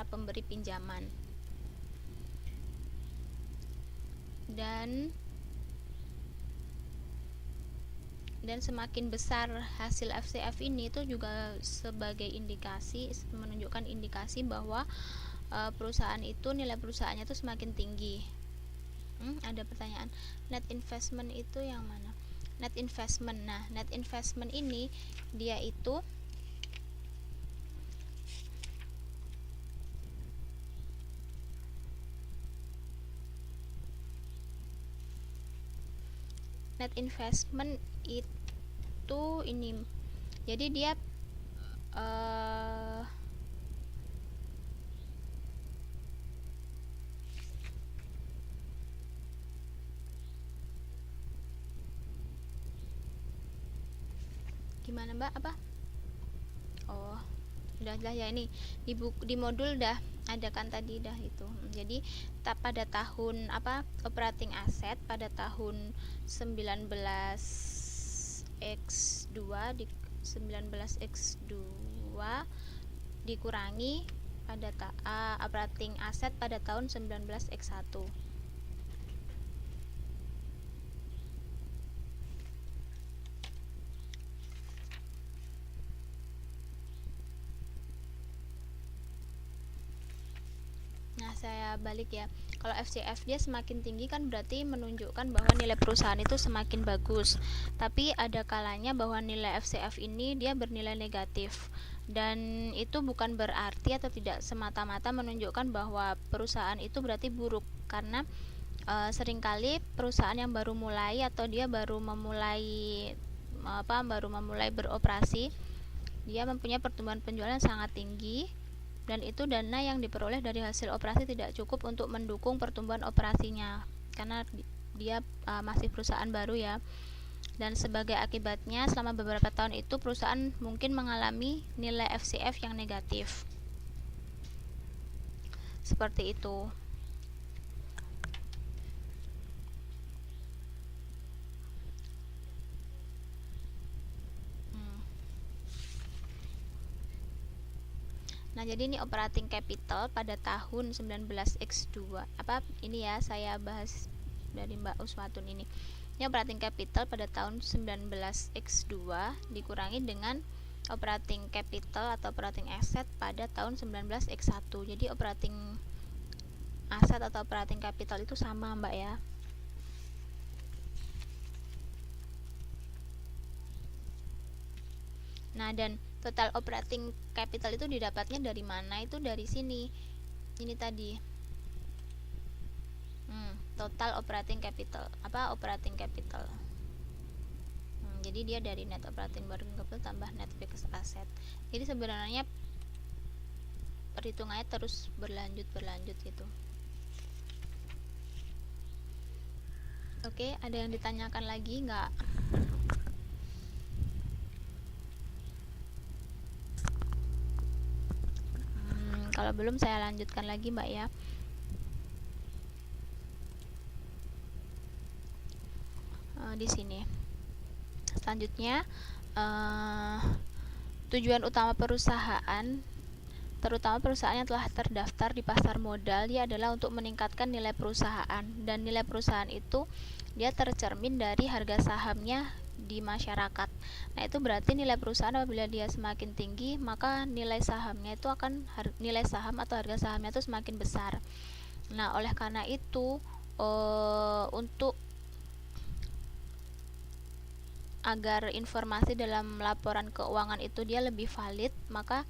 para pemberi pinjaman. Dan semakin besar hasil FCF ini itu juga sebagai indikasi, menunjukkan indikasi bahwa perusahaan itu nilai perusahaannya itu semakin tinggi. Ada pertanyaan, net investment itu yang mana? Net investment. Nah, net investment ini dia itu net investment itu ini. Jadi dia gimana Mbak? Apa? Oh, udah ya, ini di modul dah ada kan tadi dah itu. Jadi pada tahun operating asset pada tahun 19x2 di 19x2 dikurangi pada operating asset pada tahun 19x1. Saya balik ya, kalau FCF dia semakin tinggi kan berarti menunjukkan bahwa nilai perusahaan itu semakin bagus, tapi ada kalanya bahwa nilai FCF ini dia bernilai negatif, dan itu bukan berarti atau tidak semata-mata menunjukkan bahwa perusahaan itu berarti buruk, karena seringkali perusahaan yang baru mulai atau dia baru memulai beroperasi, dia mempunyai pertumbuhan penjualan yang sangat tinggi, dan itu dana yang diperoleh dari hasil operasi tidak cukup untuk mendukung pertumbuhan operasinya, karena dia masih perusahaan baru ya. Dan sebagai akibatnya selama beberapa tahun itu perusahaan mungkin mengalami nilai FCF yang negatif. Seperti itu. Nah, jadi ini operating capital pada tahun 19x2. Ini ya, saya bahas dari Mbak Uswatun ini. Ini operating capital pada tahun 19x2 dikurangi dengan operating capital atau operating asset pada tahun 19x1. Jadi operating asset atau operating capital itu sama, Mbak ya. Nah, dan total operating capital itu didapatnya dari mana? Itu dari sini. Ini tadi. Total operating capital. Operating capital. Jadi dia dari net operating working capital tambah net fixed asset. Jadi sebenarnya perhitungannya terus berlanjut gitu. Oke, ada yang ditanyakan lagi nggak? Kalau belum saya lanjutkan lagi Mbak ya. Di sini. Selanjutnya tujuan utama perusahaan, terutama perusahaan yang telah terdaftar di pasar modal, dia adalah untuk meningkatkan nilai perusahaan, dan nilai perusahaan itu dia tercermin dari harga sahamnya di masyarakat. Nah, itu berarti nilai perusahaan apabila dia semakin tinggi, maka nilai sahamnya itu nilai saham atau harga sahamnya itu semakin besar. Nah, oleh karena itu untuk agar informasi dalam laporan keuangan itu dia lebih valid, maka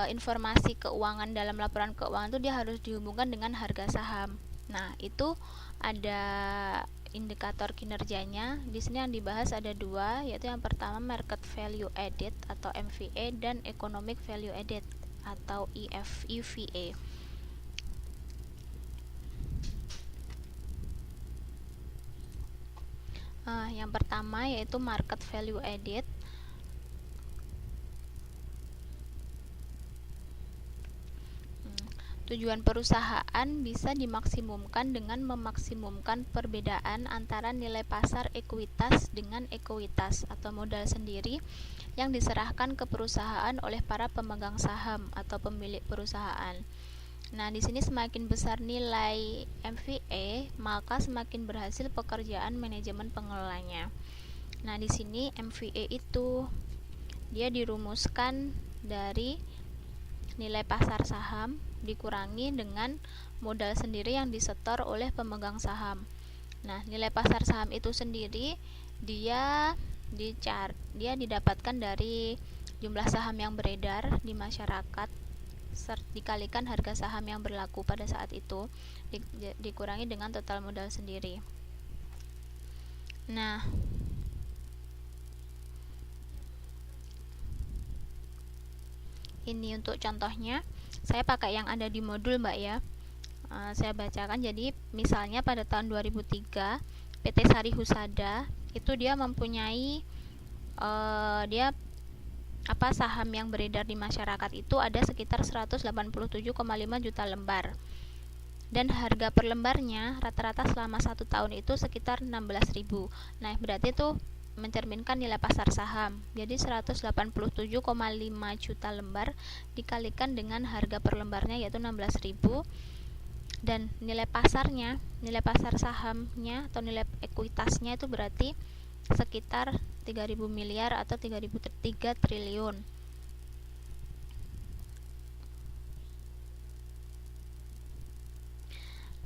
informasi keuangan dalam laporan keuangan itu dia harus dihubungkan dengan harga saham. Nah, itu ada indikator kinerjanya. Di sini yang dibahas ada dua, yaitu yang pertama market value added atau MVA dan economic value added atau EVA. Yang pertama yaitu market value added. Tujuan perusahaan bisa dimaksimumkan dengan memaksimumkan perbedaan antara nilai pasar ekuitas dengan ekuitas atau modal sendiri yang diserahkan ke perusahaan oleh para pemegang saham atau pemilik perusahaan. Nah, di sini semakin besar nilai MVA, maka semakin berhasil pekerjaan manajemen pengelolanya. Nah, di sini MVA itu dia dirumuskan dari nilai pasar saham dikurangi dengan modal sendiri yang disetor oleh pemegang saham. Nah, nilai pasar saham itu sendiri dia didapatkan dari jumlah saham yang beredar di masyarakat dikalikan harga saham yang berlaku pada saat itu dikurangi dengan total modal sendiri. Nah, ini untuk contohnya saya pakai yang ada di modul, Mbak ya. Saya bacakan. Jadi misalnya pada tahun 2003 PT Sari Husada itu dia mempunyai saham yang beredar di masyarakat itu ada sekitar 187,5 juta lembar. Dan harga per lembarnya rata-rata selama 1 tahun itu sekitar 16.000. Nah, berarti itu mencerminkan nilai pasar saham. Jadi 187,5 juta lembar dikalikan dengan harga per lembarnya yaitu 16.000 dan nilai pasar sahamnya atau nilai ekuitasnya itu berarti sekitar 3.000 miliar atau 3 triliun.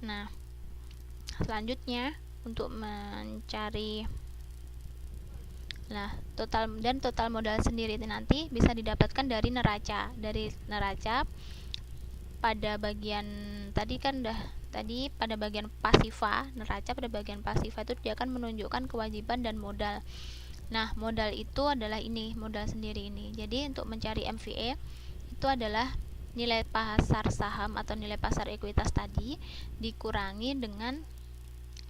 Nah, selanjutnya untuk mencari total modal sendiri nanti bisa didapatkan dari neraca. Dari neraca pada bagian pada bagian pasifa, neraca pada bagian pasifa itu dia akan menunjukkan kewajiban dan modal. Nah, modal itu adalah ini, modal sendiri ini. Jadi untuk mencari MVA itu adalah nilai pasar saham atau nilai pasar ekuitas tadi dikurangi dengan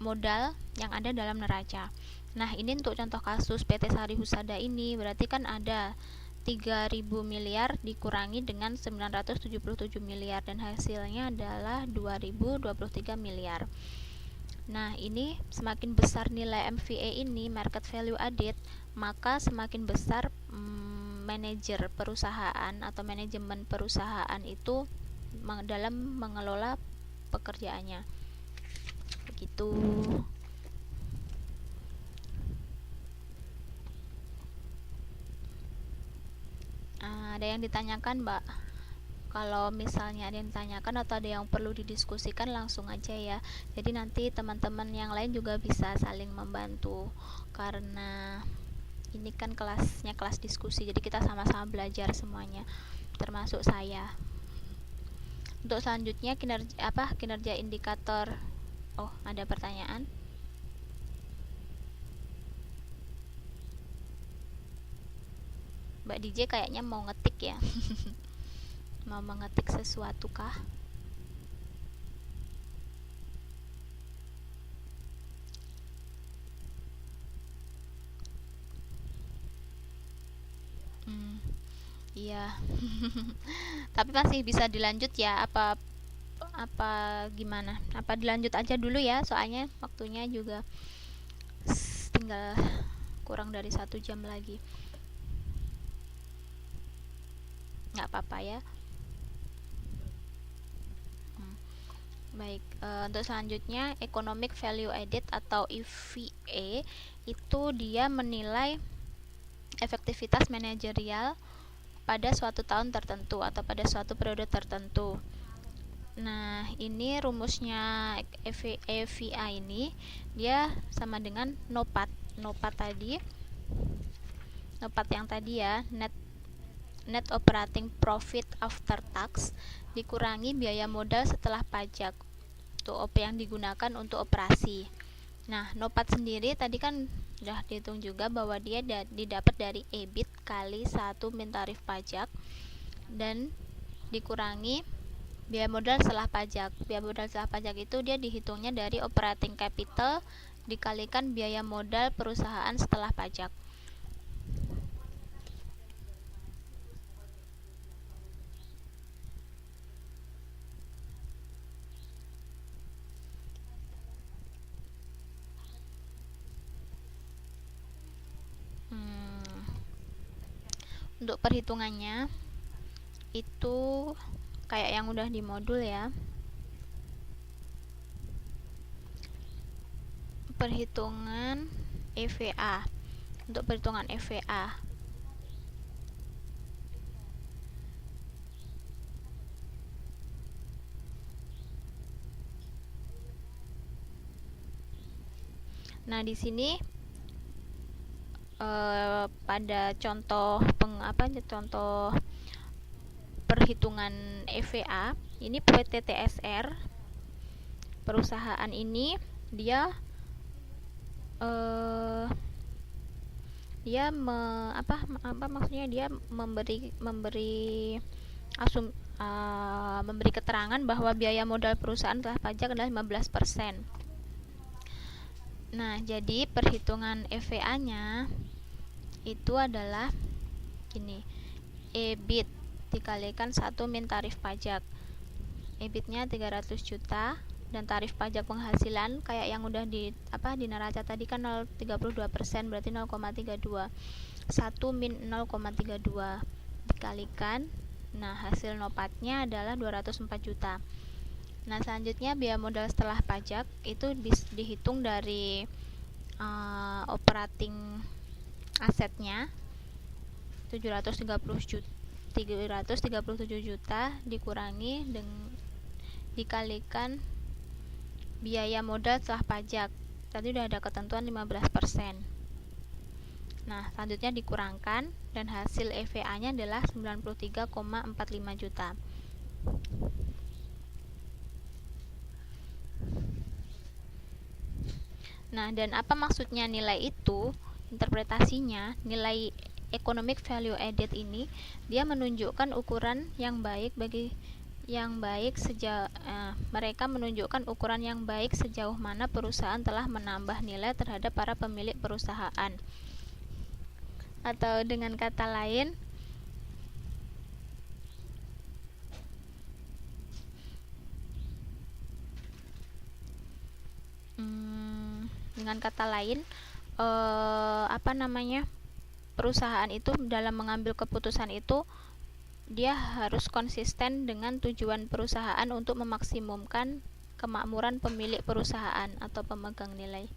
modal yang ada dalam neraca. Nah, ini untuk contoh kasus PT Sari Husada ini berarti kan ada 3.000 miliar dikurangi dengan 977 miliar dan hasilnya adalah 2.023 miliar. Nah, ini semakin besar nilai MVA ini, market value added, maka semakin besar manajer perusahaan atau manajemen perusahaan itu dalam mengelola pekerjaannya. Begitu. Ada yang ditanyakan, Mbak? Kalau misalnya ada yang ditanyakan atau ada yang perlu didiskusikan langsung aja ya. Jadi nanti teman-teman yang lain juga bisa saling membantu karena ini kan kelasnya kelas diskusi. Jadi kita sama-sama belajar semuanya, termasuk saya. Untuk selanjutnya kinerja indikator. Oh, ada pertanyaan? Mbak DJ kayaknya mau ngetik ya. Mau mengetik sesuatu kah? Iya. Tapi masih bisa dilanjut ya, apa gimana? Apa dilanjut aja dulu ya, soalnya waktunya juga tinggal kurang dari 1 jam lagi. Nggak apa-apa ya. Baik, untuk selanjutnya economic value added atau EVA itu dia menilai efektivitas manajerial pada suatu tahun tertentu atau pada suatu periode tertentu. Nah, ini rumusnya EVA ini dia sama dengan NOPAT. NOPAT yang tadi ya, net operating profit after tax dikurangi biaya modal setelah pajak. Itu OP yang digunakan untuk operasi. Nah, NOPAT sendiri tadi kan sudah dihitung juga bahwa dia didapat dari EBIT kali 1 min tarif pajak dan dikurangi biaya modal setelah pajak. Biaya modal setelah pajak itu dia dihitungnya dari operating capital dikalikan biaya modal perusahaan setelah pajak. Untuk perhitungannya itu kayak yang udah di modul ya. Perhitungan EVA. Untuk perhitungan EVA, nah di sini pada contoh contoh perhitungan EVA ini PT TSR, perusahaan ini dia maksudnya dia memberi keterangan bahwa biaya modal perusahaan setelah pajak adalah 15%. Nah, jadi perhitungan EVA-nya itu adalah gini, EBIT dikalikan 1 min tarif pajak. EBIT-nya 300 juta dan tarif pajak penghasilan kayak yang udah di neraca tadi kan 0,32%, berarti 0,32. 1 min 0,32 dikalikan, nah hasil NOPAT-nya adalah 204 juta. Nah, selanjutnya biaya modal setelah pajak itu dihitung dari operating asetnya 337 juta dikurangi dikalikan biaya modal setelah pajak. Tadi udah ada ketentuan 15%. Nah, selanjutnya dikurangkan dan hasil EVA-nya adalah 93,45 juta. Nah, dan apa maksudnya nilai itu? Interpretasinya, nilai economic value added ini dia menunjukkan ukuran yang baik mereka menunjukkan ukuran yang baik sejauh mana perusahaan telah menambah nilai terhadap para pemilik perusahaan. Atau dengan kata lain, perusahaan itu dalam mengambil keputusan itu dia harus konsisten dengan tujuan perusahaan untuk memaksimumkan kemakmuran pemilik perusahaan atau pemegang nilai.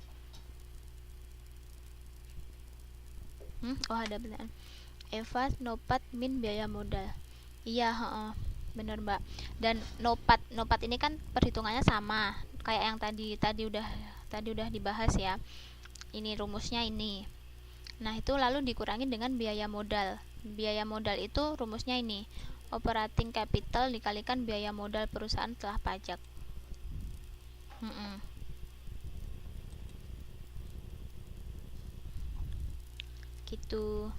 Ada benar. EVA NOPAT min biaya modal. Iya, bener Mbak. Dan NOPAT ini kan perhitungannya sama kayak yang tadi udah dibahas ya. Ini rumusnya ini. Nah, itu lalu dikurangi dengan biaya modal. Biaya modal itu rumusnya ini, operating capital dikalikan biaya modal perusahaan setelah pajak. Gitu.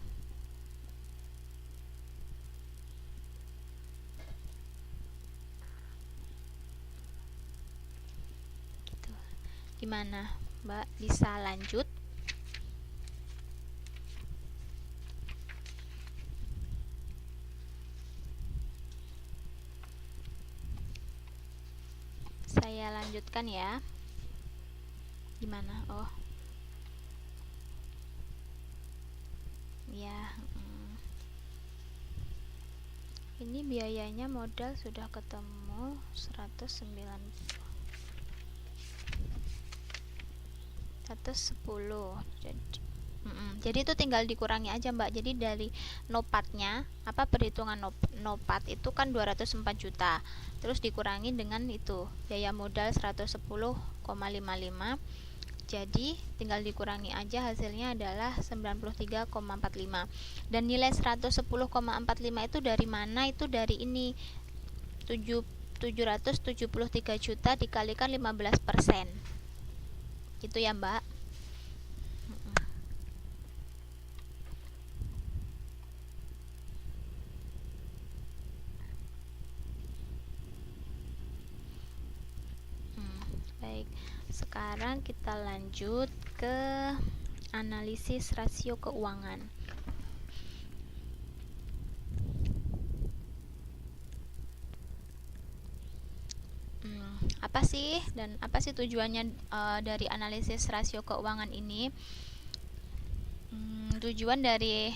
Gimana, Mbak? Bisa lanjut? Saya lanjutkan ya. Gimana? Ya. Ini biayanya modal sudah ketemu 110. Jadi itu tinggal dikurangi aja Mbak. Jadi dari NOPAT-nya, perhitungan NOPAT itu kan 204 juta. Terus dikurangi dengan itu, biaya modal 110,55. Jadi tinggal dikurangi aja, hasilnya adalah 93,45. Dan nilai 110,45 itu dari mana? Itu dari ini 773 juta dikalikan 15%. Gitu ya Mbak. Baik, sekarang kita lanjut ke analisis rasio keuangan. Apa sih tujuannya dari analisis rasio keuangan ini? Tujuan dari